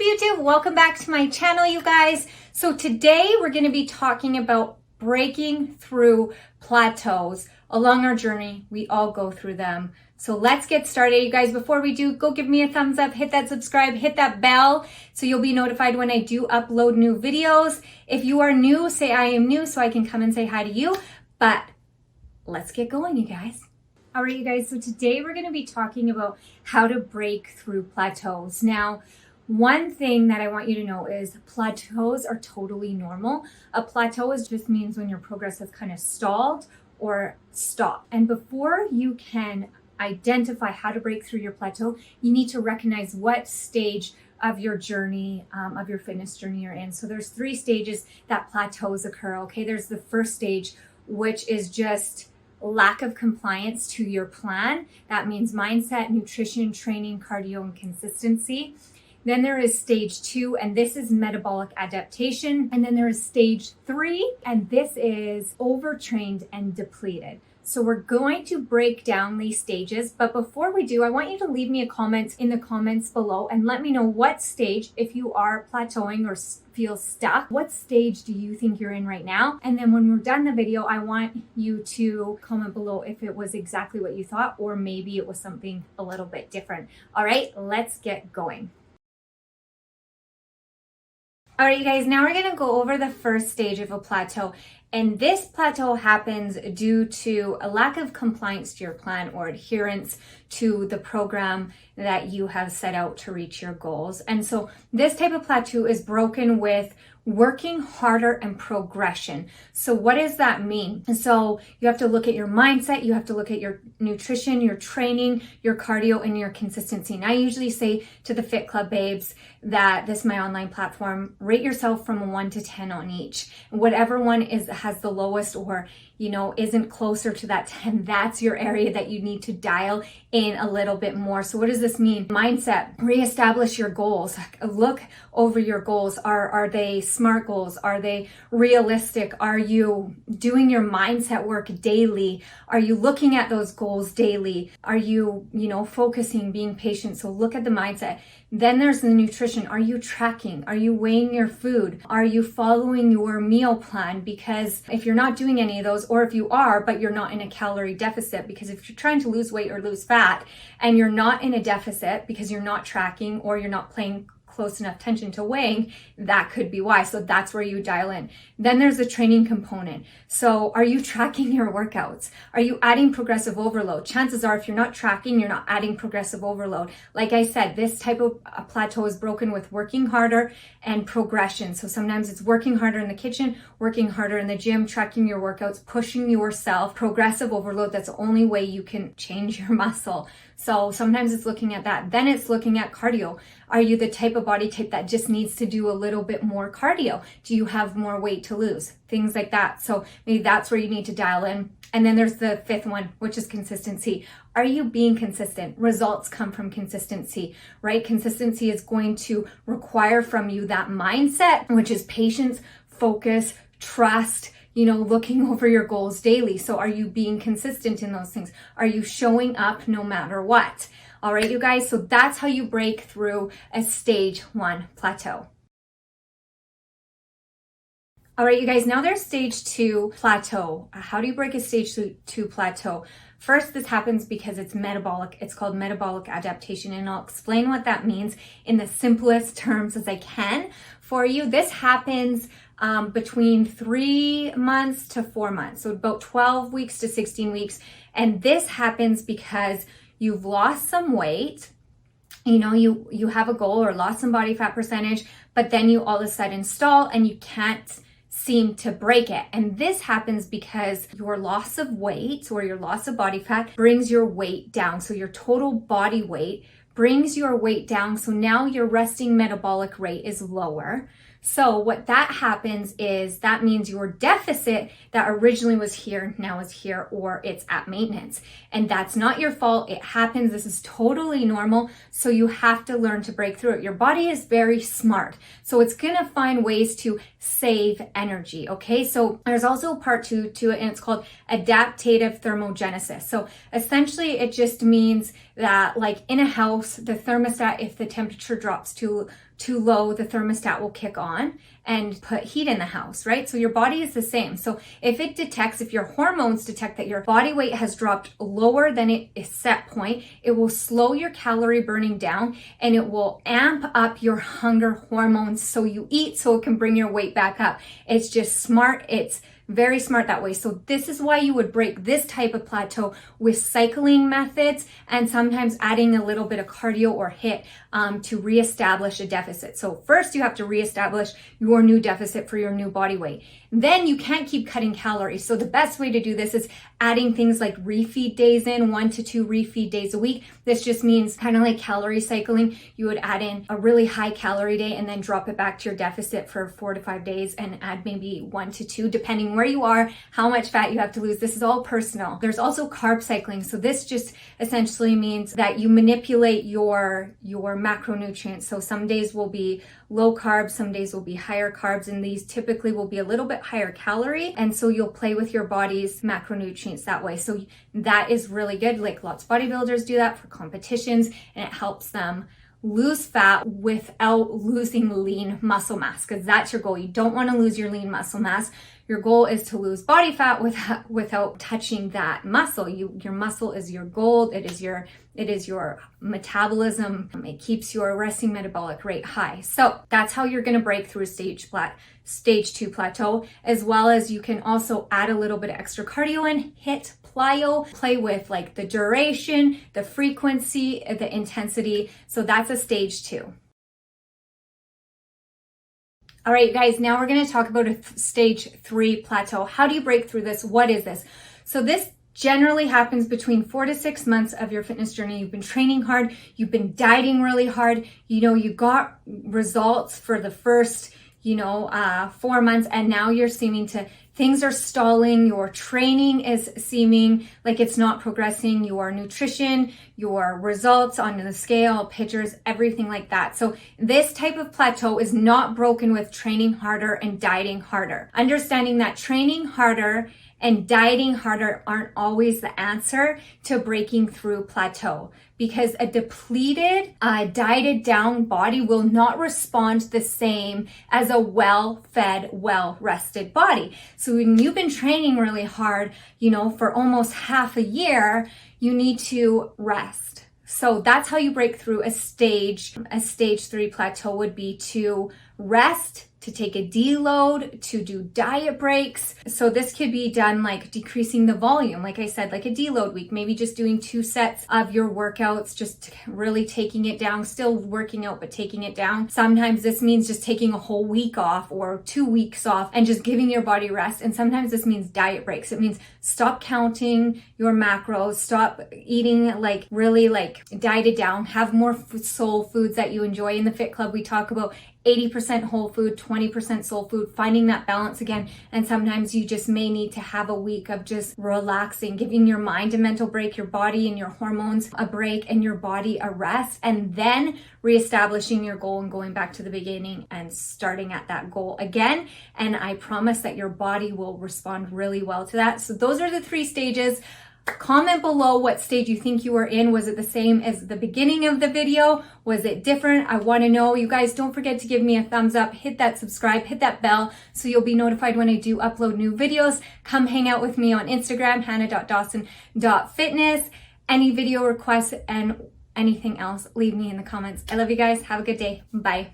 YouTube? Welcome back to my channel, you guys. So today we're going to be talking about breaking through plateaus. Along our journey, we all go through them. So let's get started, you guys. Before we do, go give me a thumbs up, hit that subscribe, hit that bell so you'll be notified when I do upload new videos. If you are new, say I am new so I can come and say hi to you. But let's get going, you guys. All right, you guys, so today we're going to be talking about how to break through plateaus. Now, one thing that I want you to know is plateaus are totally normal. A plateau just means when your progress has kind of stalled or stopped. And before you can identify how to break through your plateau, you need to recognize what stage of your journey, of your fitness journey you're in. So there's 3 stages that plateaus occur, okay? There's the first stage, which is just lack of compliance to your plan. That means mindset, nutrition, training, cardio, and consistency. Then there is stage 2, and this is metabolic adaptation. And then there is stage 3, and this is overtrained and depleted. So we're going to break down these stages, but before we do, I want you to leave me a comment in the comments below and let me know what stage, if you are plateauing or feel stuck, what stage do you think you're in right now? And then when we're done the video, I want you to comment below if it was exactly what you thought, or maybe it was something a little bit different. All right, let's get going. All right, you guys, now we're going to go over the first stage of a plateau. And this plateau happens due to a lack of compliance to your plan or adherence to the program that you have set out to reach your goals. And so this type of plateau is broken with working harder and progression. So what does that mean? So you have to look at your mindset, you have to look at your nutrition, your training, your cardio, and your consistency. And I usually say to the Fit Club babes that this is my online platform, rate yourself from a 1 to 10 on each. Whatever one has the lowest or isn't closer to that 10, that's your area that you need to dial in a little bit more. So what does this mean? Mindset, reestablish your goals. Look over your goals. Are they smart goals? Are they realistic? Are you doing your mindset work daily? Are you looking at those goals daily? Are you, focusing, being patient? So look at the mindset. Then there's the nutrition. Are you tracking? Are you weighing your food? Are you following your meal plan? Because if you're not doing any of those, or if you are, but you're not in a calorie deficit, because if you're trying to lose weight or lose fat and you're not in a deficit because you're not tracking or you're not paying close enough attention to weighing, that could be why. So that's where you dial in. Then there's the training component. So are you tracking your workouts? Are you adding progressive overload? Chances are if you're not tracking, you're not adding progressive overload. Like I said, this type of plateau is broken with working harder and progression. So sometimes it's working harder in the kitchen, working harder in the gym, tracking your workouts, pushing yourself. Progressive overload, that's the only way you can change your muscle. So sometimes it's looking at that. Then it's looking at cardio. Are you the type of body type that just needs to do a little bit more cardio? Do you have more weight to lose? Things like that. So maybe that's where you need to dial in. And then there's the 5th one, which is consistency. Are you being consistent? Results come from consistency, right? Consistency is going to require from you that mindset, which is patience, focus, trust, looking over your goals daily. So are you being consistent in those things? Are you showing up no matter what? All right, you guys, so that's how you break through a stage 1 plateau. All right, you guys, now there's stage 2 plateau. How do you break a stage 2 plateau? First, this happens because it's metabolic. It's called metabolic adaptation, and I'll explain what that means in the simplest terms as I can for you. This happens between 3 months to 4 months, so about 12 weeks to 16 weeks. And this happens because you've lost some weight, you have a goal or lost some body fat percentage, but then you all of a sudden stall and you can't seem to break it. And this happens because your loss of weight or your loss of body fat brings your weight down. So your total body weight brings your weight down. So now your resting metabolic rate is lower. So what that happens is that means your deficit that originally was here now is here, or it's at maintenance. And that's not your fault. It happens. This is totally normal. So you have to learn to break through it. Your body is very smart. So it's going to find ways to save energy. Okay. So there's also a part 2 to it, and it's called adaptive thermogenesis. So essentially it just means that, like in a house, the thermostat, if the temperature drops too too low, the thermostat will kick on and put heat in the house, right? So your body is the same. So if your hormones detect that your body weight has dropped lower than its set point, it will slow your calorie burning down and it will amp up your hunger hormones so you eat so it can bring your weight back up. It's just smart. It's very smart that way. So this is why you would break this type of plateau with cycling methods and sometimes adding a little bit of cardio or HIIT to reestablish a deficit. So first you have to reestablish your new deficit for your new body weight. Then you can't keep cutting calories. So the best way to do this is adding things like refeed days in, 1 to 2 refeed days a week. This just means kind of like calorie cycling. You would add in a really high calorie day and then drop it back to your deficit for 4 to 5 days and add maybe 1 to 2, depending where you are, how much fat you have to lose. This is all personal. There's also carb cycling. So this just essentially means that you manipulate your macronutrients. So some days will be low carbs, some days will be higher carbs, and these typically will be a little bit higher calorie. And so you'll play with your body's macronutrients that way. So that is really good. Like lots of bodybuilders do that for competitions, and it helps them lose fat without losing lean muscle mass, because that's your goal. You don't want to lose your lean muscle mass. Your goal is to lose body fat without touching that muscle. Your muscle is your gold. It is your metabolism. It keeps your resting metabolic rate high. So that's how you're going to break through stage 2 plateau, as well as you can also add a little bit of extra cardio in, HIIT, plyo, play with like the duration, the frequency, the intensity. So that's a stage 2. All right, guys, now we're going to talk about a stage 3 plateau. How do you break through this? What is this? So this generally happens between 4 to 6 months of your fitness journey. You've been training hard, you've been dieting really hard, you got results for the first, 4 months, and now you're seeming to, things are stalling, your training is seeming like it's not progressing, your nutrition, your results on the scale, pictures, everything like that. So this type of plateau is not broken with training harder and dieting harder. Understanding that training harder and dieting harder aren't always the answer to breaking through plateau, because a depleted, dieted down body will not respond the same as a well-fed, well-rested body. So when you've been training really hard, for almost half a year, you need to rest. So that's how you break through a stage 3 plateau would be to rest, to take a deload, to do diet breaks. So this could be done like decreasing the volume, like I said, like a deload week, maybe just doing 2 sets of your workouts, just really taking it down, still working out, but taking it down. Sometimes this means just taking a whole week off or 2 weeks off and just giving your body rest. And sometimes this means diet breaks. It means stop counting your macros, stop eating like really like dieted down, have more soul foods that you enjoy. In the Fit Club, we talk about 80% whole food, 20% soul food, finding that balance again. And sometimes you just may need to have a week of just relaxing, giving your mind a mental break, your body and your hormones a break, and your body a rest, and then reestablishing your goal and going back to the beginning and starting at that goal again. And I promise that your body will respond really well to that. So those are the 3 stages. Comment below what stage you think you were in. Was it the same as the beginning of the video? Was it different? I want to know. You guys, don't forget to give me a thumbs up, hit that subscribe, hit that bell so you'll be notified when I do upload new videos. Come hang out with me on Instagram, hannah.dawson.fitness. Any video requests and anything else, leave me in the comments. I love you guys. Have a good day. Bye.